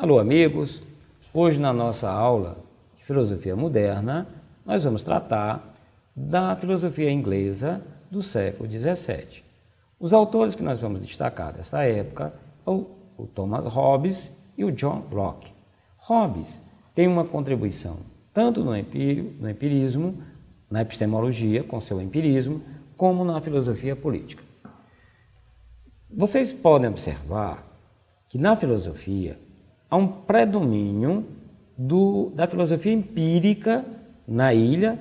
Alô, amigos! Hoje, na nossa aula de Filosofia Moderna, nós vamos tratar da filosofia inglesa do século XVII. Os autores que nós vamos destacar dessa época são o Thomas Hobbes e o John Locke. Hobbes tem uma contribuição tanto no empirismo, na epistemologia, com seu empirismo, como na filosofia política. Vocês podem observar que na filosofia há um predomínio da filosofia empírica na ilha,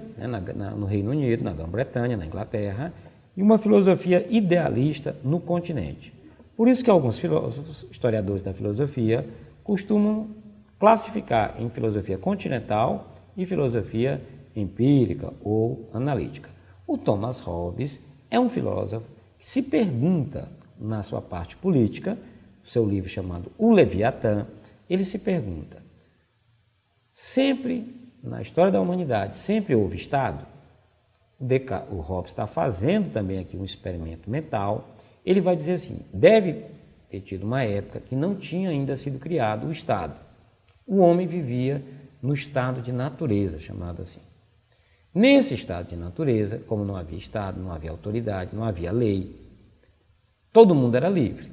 no Reino Unido, na Grã-Bretanha, na Inglaterra, e uma filosofia idealista no continente. Por isso que alguns filósofos, historiadores da filosofia, costumam classificar em filosofia continental e filosofia empírica ou analítica. O Thomas Hobbes é um filósofo que se pergunta, na sua parte política, seu livro chamado O Leviatã, ele se pergunta: sempre na história da humanidade, sempre houve Estado? O Hobbes está fazendo também aqui um experimento mental. Ele vai dizer assim: deve ter tido uma época que não tinha ainda sido criado o Estado. O homem vivia no estado de natureza, chamado assim. Nesse estado de natureza, como não havia Estado, não havia autoridade, não havia lei, todo mundo era livre.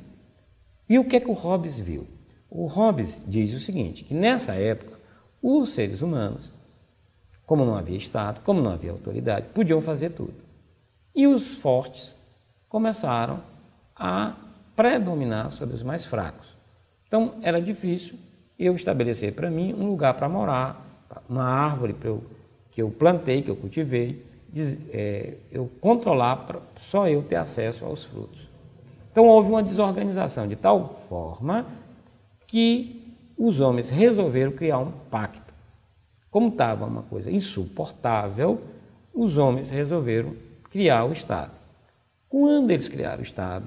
E o que é que o Hobbes viu? O Hobbes diz o seguinte, que nessa época, os seres humanos, como não havia Estado, como não havia autoridade, podiam fazer tudo. E os fortes começaram a predominar sobre os mais fracos. Então, era difícil eu estabelecer para mim um lugar para morar, uma árvore que eu plantei, que eu cultivei, eu controlar para só eu ter acesso aos frutos. Então, houve uma desorganização de tal forma que os homens resolveram criar um pacto. Como estava uma coisa insuportável, os homens resolveram criar o Estado. Quando eles criaram o Estado,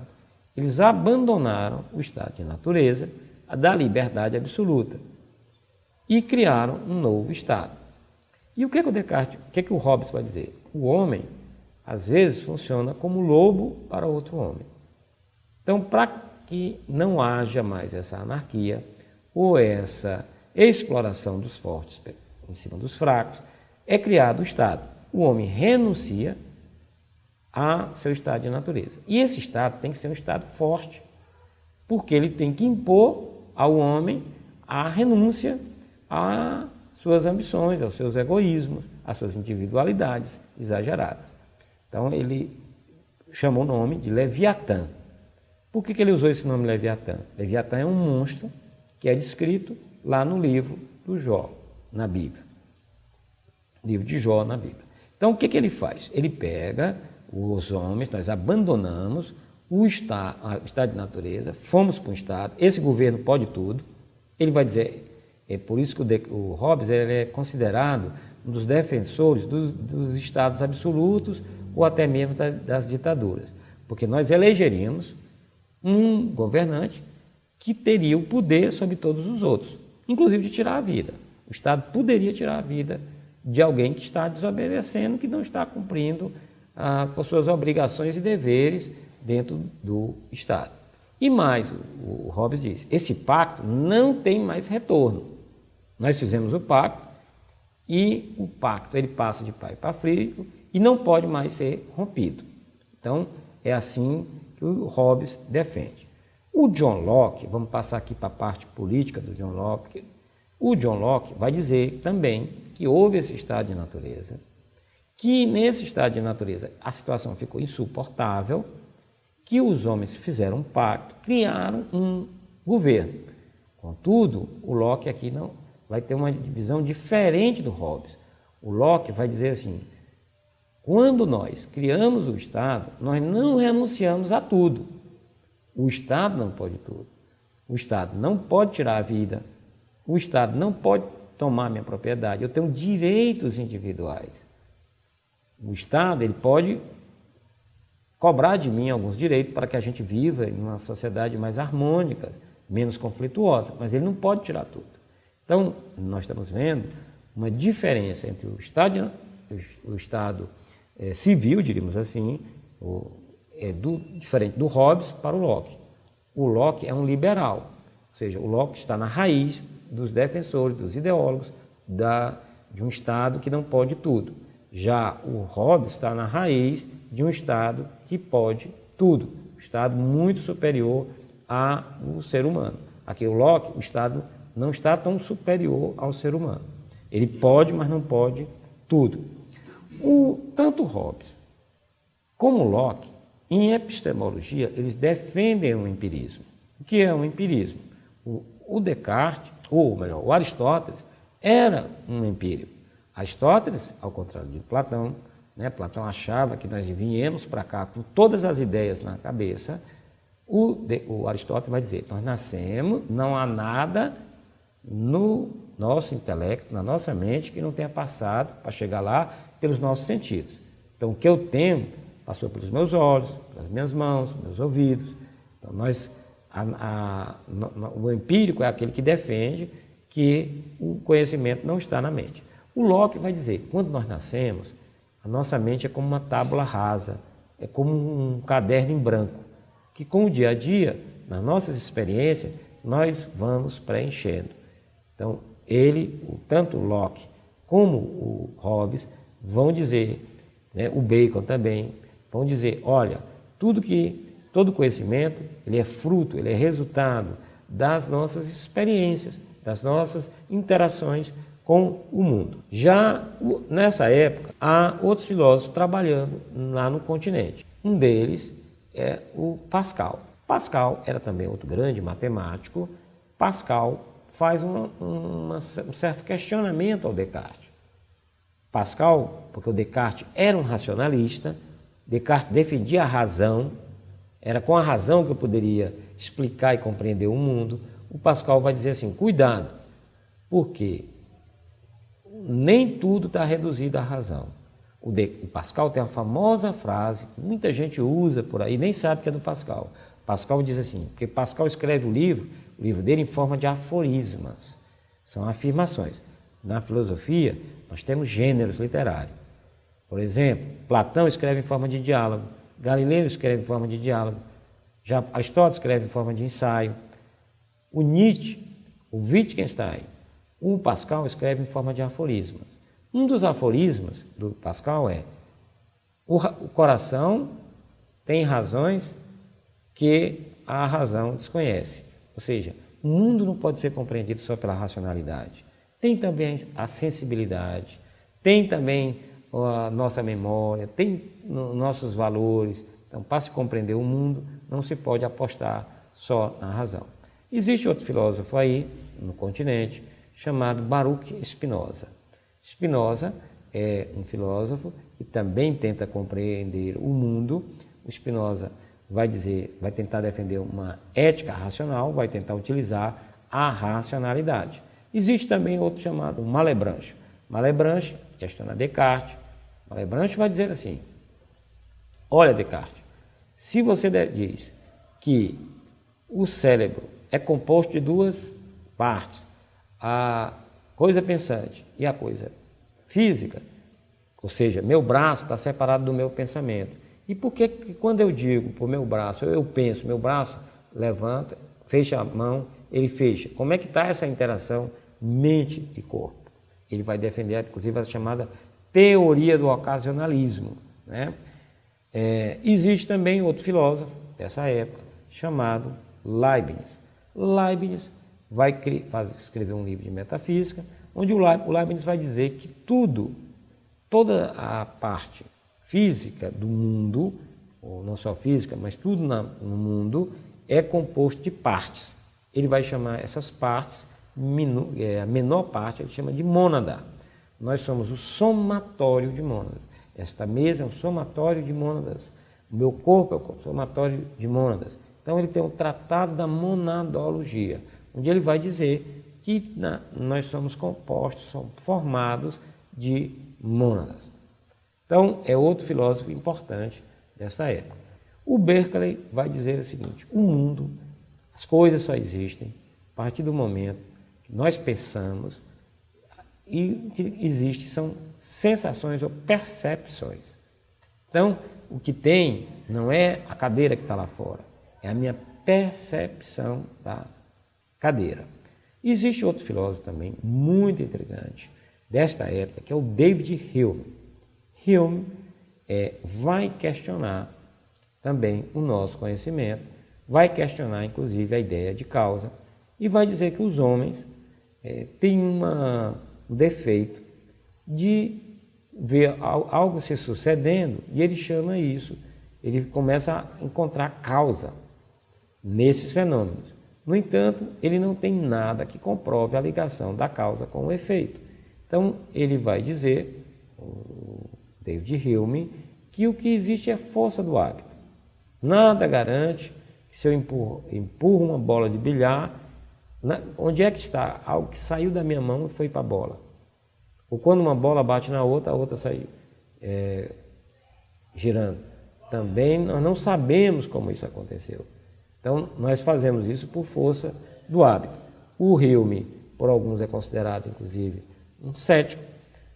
eles abandonaram o estado de natureza, a da liberdade absoluta, e criaram um novo Estado. E o que é que o Descartes, o que é que o Hobbes vai dizer? O homem, às vezes, funciona como lobo para outro homem. Então, para que não haja mais essa anarquia ou essa exploração dos fortes em cima dos fracos, é criado o Estado. O homem renuncia a seu estado de natureza. E esse Estado tem que ser um Estado forte, porque ele tem que impor ao homem a renúncia às suas ambições, aos seus egoísmos, às suas individualidades exageradas. Então, ele chamou o nome de Leviatã. Por que ele usou esse nome Leviatã? Leviatã é um monstro que é descrito lá no livro do Jó, na Bíblia. Livro de Jó, na Bíblia. Então, o que ele faz? Ele pega os homens, nós abandonamos o estado de natureza, fomos para um Estado, esse governo pode tudo. Ele vai dizer, é por isso que o Hobbes ele é considerado um dos defensores dos estados absolutos ou até mesmo das ditaduras, porque nós elegeríamos um governante que teria o poder sobre todos os outros, inclusive de tirar a vida. O Estado poderia tirar a vida de alguém que está desobedecendo, que não está cumprindo com suas obrigações e deveres dentro do Estado. E mais, o Hobbes diz, esse pacto não tem mais retorno. Nós fizemos o pacto e o pacto ele passa de pai para filho e não pode mais ser rompido. Então, é assim que o Hobbes defende. O John Locke, vamos passar aqui para a parte política do John Locke, o John Locke vai dizer também que houve esse estado de natureza, que nesse estado de natureza a situação ficou insuportável, que os homens fizeram um pacto, criaram um governo. Contudo, o Locke aqui não vai ter uma visão diferente do Hobbes. O Locke vai dizer assim, quando nós criamos o Estado, nós não renunciamos a tudo. O Estado não pode tudo. O Estado não pode tirar a vida. O Estado não pode tomar minha propriedade. Eu tenho direitos individuais. O Estado ele pode cobrar de mim alguns direitos para que a gente viva em uma sociedade mais harmônica, menos conflituosa, mas ele não pode tirar tudo. Então, nós estamos vendo uma diferença entre o Estado civil, diríamos assim, diferente do Hobbes para o Locke. O Locke é um liberal. Ou seja, o Locke está na raiz dos defensores, dos ideólogos de um Estado que não pode tudo. Já o Hobbes está na raiz de um Estado que pode tudo, um Estado muito superior ao ser humano. Aqui o Locke, o Estado não está tão superior ao ser humano. Ele pode, mas não pode tudo. Tanto Hobbes como Locke, em epistemologia, eles defendem o empirismo. O que é o empirismo? O Descartes, ou melhor, o Aristóteles, era um empírico. Aristóteles, ao contrário de Platão, Platão achava que nós viemos para cá com todas as ideias na cabeça. O Aristóteles vai dizer, nós nascemos, não há nada no nosso intelecto, na nossa mente, que não tenha passado para chegar lá pelos nossos sentidos. Então, o que eu tenho passou pelos meus olhos, pelas minhas mãos, meus ouvidos. Então, o empírico é aquele que defende que o conhecimento não está na mente. O Locke vai dizer, quando nós nascemos, a nossa mente é como uma tábua rasa, é como um caderno em branco, que com o dia a dia, nas nossas experiências, nós vamos preenchendo. Então, tanto o Locke como o Hobbes vão dizer, o Bacon também, vão dizer, olha, todo conhecimento, ele é fruto, ele é resultado das nossas experiências, das nossas interações com o mundo. Já nessa época, há outros filósofos trabalhando lá no continente. Um deles é o Pascal. Pascal era também outro grande matemático. Pascal faz um certo questionamento ao Descartes. Pascal, porque o Descartes era um racionalista, Descartes defendia a razão, era com a razão que eu poderia explicar e compreender o mundo. O Pascal vai dizer assim, cuidado, porque nem tudo está reduzido à razão. O Pascal tem a famosa frase, que muita gente usa por aí, nem sabe que é do Pascal. Pascal diz assim, porque Pascal escreve o livro dele em forma de aforismas, são afirmações. Na filosofia, nós temos gêneros literários. Por exemplo, Platão escreve em forma de diálogo, Galileu escreve em forma de diálogo, já Aristóteles escreve em forma de ensaio, o Nietzsche, o Wittgenstein, o Pascal escreve em forma de aforismas. Um dos aforismas do Pascal é: o coração tem razões que a razão desconhece. Ou seja, o mundo não pode ser compreendido só pela racionalidade. Tem também a sensibilidade, tem também a nossa memória, tem nossos valores. Então, para se compreender o mundo, não se pode apostar só na razão. Existe outro filósofo aí, no continente, chamado Baruch Spinoza. Spinoza é um filósofo que também tenta compreender o mundo. O Spinoza vai tentar defender uma ética racional, vai tentar utilizar a racionalidade. Existe também outro chamado Malebranche. Malebranche questiona Descartes. Malebranche vai dizer assim, olha Descartes, se você diz que o cérebro é composto de duas partes, a coisa pensante e a coisa física, ou seja, meu braço está separado do meu pensamento. E por que quando eu digo para o meu braço, eu penso, meu braço levanta, fecha a mão, ele fecha. Como é que está essa interação mente e corpo? Ele vai defender, inclusive, a chamada teoria do ocasionalismo. Existe também outro filósofo dessa época, chamado Leibniz. Leibniz vai escrever um livro de metafísica, onde o Leibniz vai dizer que toda a parte física do mundo, ou não só física, mas tudo no mundo, é composto de partes. Ele vai chamar essas partes, a menor parte, ele chama de mônada. Nós somos o somatório de mônadas. Esta mesa é um somatório de mônadas. O meu corpo é um somatório de mônadas. Então ele tem um tratado da monadologia, onde ele vai dizer que nós somos compostos, somos formados de mônadas. Então é outro filósofo importante dessa época. O Berkeley vai dizer o seguinte: o mundo, as coisas só existem a partir do momento que nós pensamos, e o que existe são sensações ou percepções. Então, o que tem não é a cadeira que está lá fora, é a minha percepção da cadeira. Existe outro filósofo também muito intrigante desta época, que é o David Hume. Hume vai questionar também o nosso conhecimento, vai questionar inclusive a ideia de causa e vai dizer que os homens têm um defeito de ver algo se sucedendo e ele chama isso, ele começa a encontrar causa nesses fenômenos. No entanto, ele não tem nada que comprove a ligação da causa com o efeito. Então, ele vai dizer, o David Hume, que o que existe é força do hábito. Nada garante que se eu empurro uma bola de bilhar, onde é que está? Algo que saiu da minha mão e foi para a bola. Ou quando uma bola bate na outra, a outra sai girando. Também nós não sabemos como isso aconteceu. Então, nós fazemos isso por força do hábito. O Hume, por alguns, é considerado, inclusive, um cético,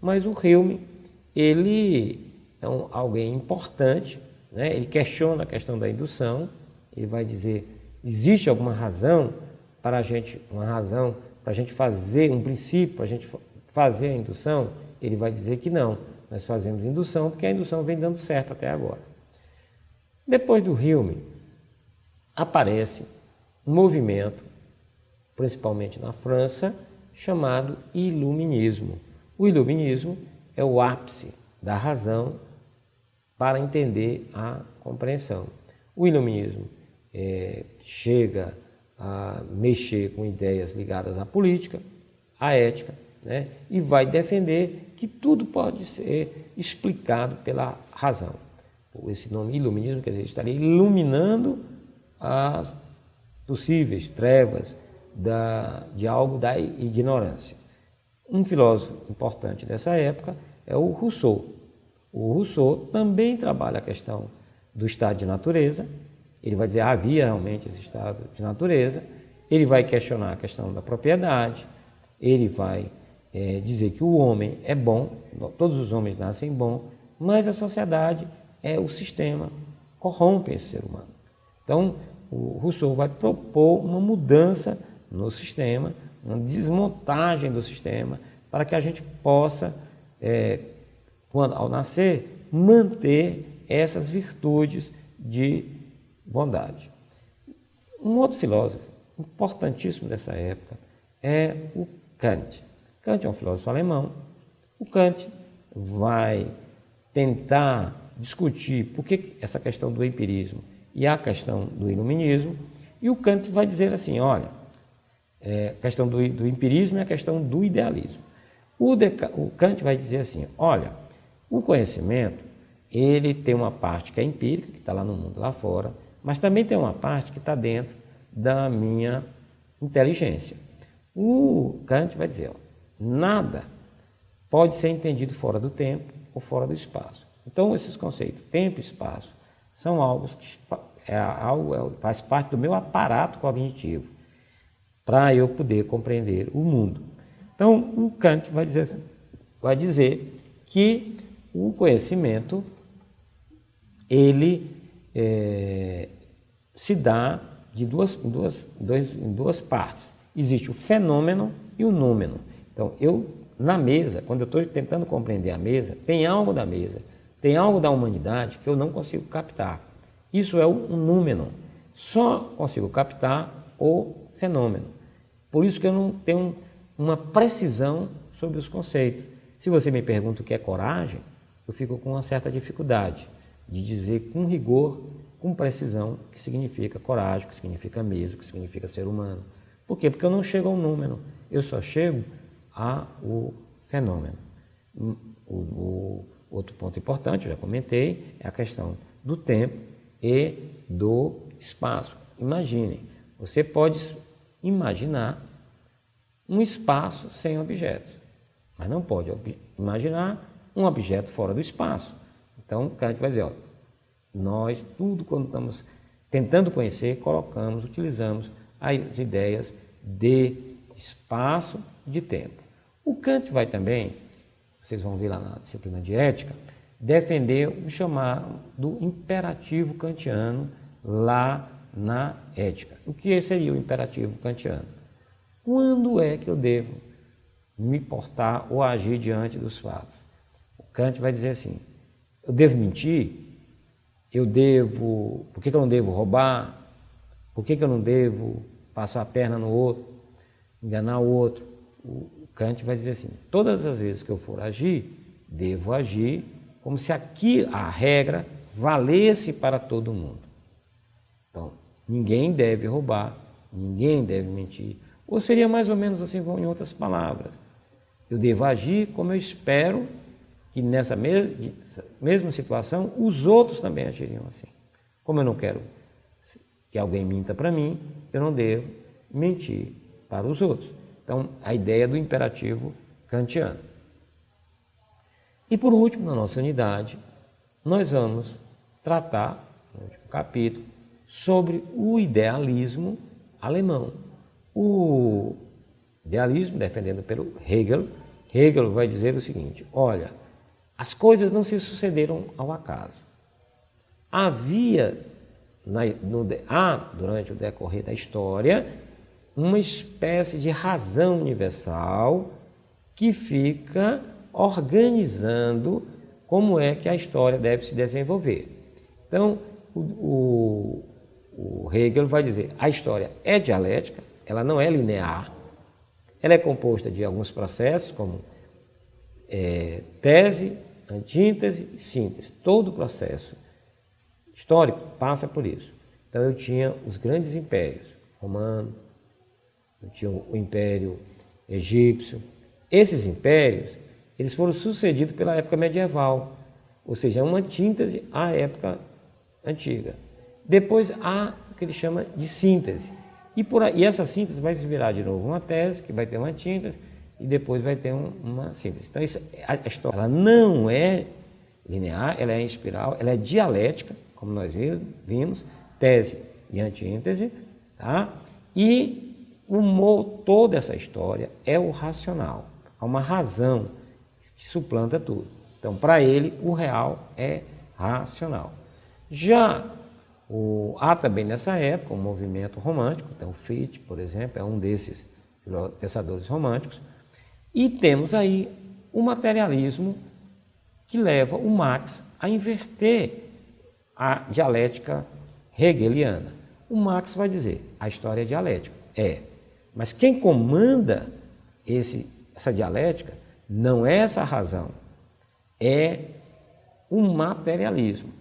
mas o Hume, ele é alguém importante, né? Ele questiona a questão da indução, ele vai dizer, existe alguma razão para a gente fazer, um princípio para a gente fazer a indução? Ele vai dizer que não, nós fazemos indução porque a indução vem dando certo até agora. Depois do Hume, aparece um movimento, principalmente na França, chamado Iluminismo. O Iluminismo é o ápice da razão para entender a compreensão. O Iluminismo chega a mexer com ideias ligadas à política, à ética, né? E vai defender que tudo pode ser explicado pela razão. Esse nome Iluminismo quer dizer, estaria iluminando as possíveis trevas de algo da ignorância. Um filósofo importante dessa época é o Rousseau. O Rousseau também trabalha a questão do estado de natureza. Ele vai dizer, havia realmente esse estado de natureza. Ele vai questionar a questão da propriedade. Ele vai dizer que o homem é bom, todos os homens nascem bons, mas a sociedade o sistema corrompe esse ser humano. Então, o Rousseau vai propor uma mudança no sistema, uma desmontagem do sistema, para que a gente possa, ao nascer, manter essas virtudes de bondade. Um outro filósofo importantíssimo dessa época é o Kant. Kant é um filósofo alemão. O Kant vai tentar discutir por que essa questão do empirismo e a questão do iluminismo, e o Kant vai dizer assim, olha, a questão do empirismo e a questão do idealismo. O Kant vai dizer assim, olha, o conhecimento, ele tem uma parte que é empírica, que está lá no mundo, lá fora, mas também tem uma parte que está dentro da minha inteligência. O Kant vai dizer, nada pode ser entendido fora do tempo ou fora do espaço. Então, esses conceitos, tempo e espaço, são algo que faz parte do meu aparato cognitivo para eu poder compreender o mundo. Então, o Kant vai dizer que o conhecimento ele se dá em duas partes. Existe o fenômeno e o númeno. Então, na mesa, quando eu estou tentando compreender a mesa, tem algo da mesa, tem algo da humanidade que eu não consigo captar. Isso é um númeno. Só consigo captar o fenômeno. Por isso que eu não tenho uma precisão sobre os conceitos. Se você me pergunta o que é coragem, eu fico com uma certa dificuldade de dizer com rigor, com precisão, o que significa coragem, o que significa mesa, o que significa ser humano. Por quê? Porque eu não chego ao número, eu só chego ao fenômeno. Outro ponto importante, eu já comentei, é a questão do tempo e do espaço. Imaginem, você pode imaginar um espaço sem objetos, mas não pode imaginar um objeto fora do espaço. Então, a gente vai dizer, nós, tudo quando estamos tentando conhecer, utilizamos as ideias de espaço e de tempo. O Kant vai também, vocês vão ver lá na disciplina de ética, defender o chamado imperativo kantiano lá na ética. O que seria o imperativo kantiano? quando é que eu devo me portar ou agir diante dos fatos? O Kant vai dizer assim, eu devo mentir? Por que eu não devo roubar? Por que eu não devo passar a perna no outro, enganar o outro? O Kant vai dizer assim, todas as vezes que eu for agir, devo agir como se aqui a regra valesse para todo mundo. Então, ninguém deve roubar, ninguém deve mentir. Ou seria mais ou menos assim, em outras palavras. Eu devo agir como eu espero que nessa mesma situação os outros também agiriam assim. Como eu não quero que alguém minta para mim, eu não devo mentir para os outros. Então, a ideia do imperativo kantiano. E por último, na nossa unidade, nós vamos tratar, no último capítulo, sobre o idealismo alemão. O idealismo, defendido pelo Hegel, Hegel vai dizer o seguinte, olha, as coisas não se sucederam ao acaso. Havia, durante o decorrer da história, uma espécie de razão universal que fica organizando como é que a história deve se desenvolver. Então, o Hegel vai dizer, a história é dialética, ela não é linear, ela é composta de alguns processos, como tese, antítese e síntese. Todo o processo histórico passa por isso. Então, eu tinha os grandes impérios, romano, eu tinha o império egípcio. Esses impérios, eles foram sucedidos pela época medieval, ou seja, uma antítese à época antiga. Depois há o que ele chama de síntese. E essa síntese vai se virar de novo uma tese, que vai ter uma antítese, e depois vai ter uma síntese. Então, a história ela não é linear, ela é em espiral, ela é dialética, como nós vimos, tese e antítese, tá? E o motor dessa história é o racional. Há uma razão que suplanta tudo. Então, para ele, o real é racional. Já há também nessa época um movimento romântico, então Fichte, por exemplo, é um desses pensadores românticos, e temos aí o materialismo que leva o Marx a inverter a dialética hegeliana. O Marx vai dizer, a história é dialética, mas quem comanda essa dialética não é essa razão, é o materialismo.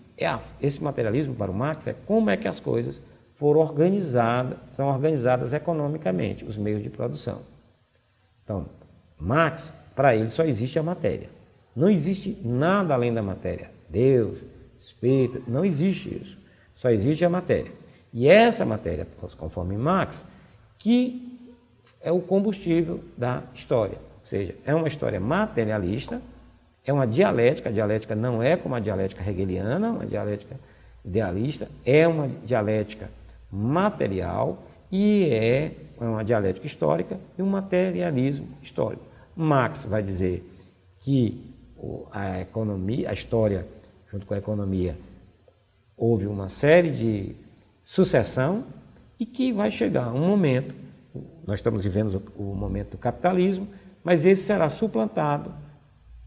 Esse materialismo para o Marx é como é que as coisas são organizadas economicamente, os meios de produção. Então, Marx, para ele, só existe a matéria. Não existe nada além da matéria. Deus, Espírito, não existe isso. Só existe a matéria. E essa matéria, conforme Marx, que é o combustível da história. Ou seja, é uma história materialista, é uma dialética. A dialética não é como a dialética hegeliana, uma dialética idealista, é uma dialética material e é uma dialética histórica e um materialismo histórico. Marx vai dizer que a história, junto com a economia, houve uma série de sucessão e que vai chegar um momento, nós estamos vivendo o momento do capitalismo, mas esse será suplantado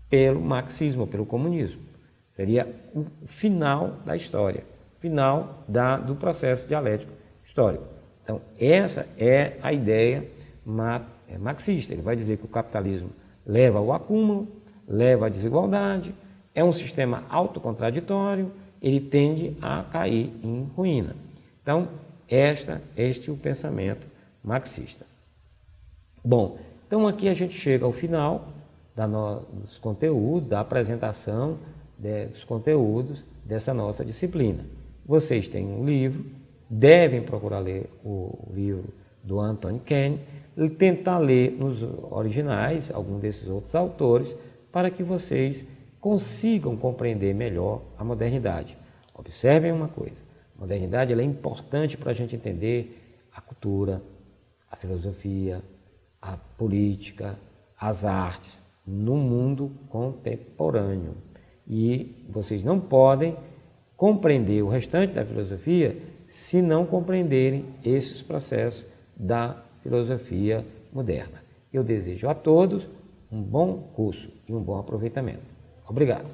pelo marxismo, pelo comunismo. Seria o final da história, final do processo dialético histórico. Então, essa é a ideia marxista. Ele vai dizer que o capitalismo leva ao acúmulo, leva à desigualdade, é um sistema autocontraditório, ele tende a cair em ruína. Então, este é o pensamento marxista. Bom, então aqui a gente chega ao final dos conteúdos, da apresentação dos conteúdos dessa nossa disciplina. Vocês têm um livro, devem procurar ler o livro do Anthony Kenny, e tentar ler nos originais algum desses outros autores, para que vocês consigam compreender melhor a modernidade. Observem uma coisa, a modernidade ela é importante para a gente entender a cultura, a filosofia, a política, as artes, no mundo contemporâneo. E vocês não podem compreender o restante da filosofia se não compreenderem esses processos da filosofia moderna. Eu desejo a todos um bom curso e um bom aproveitamento. Obrigado.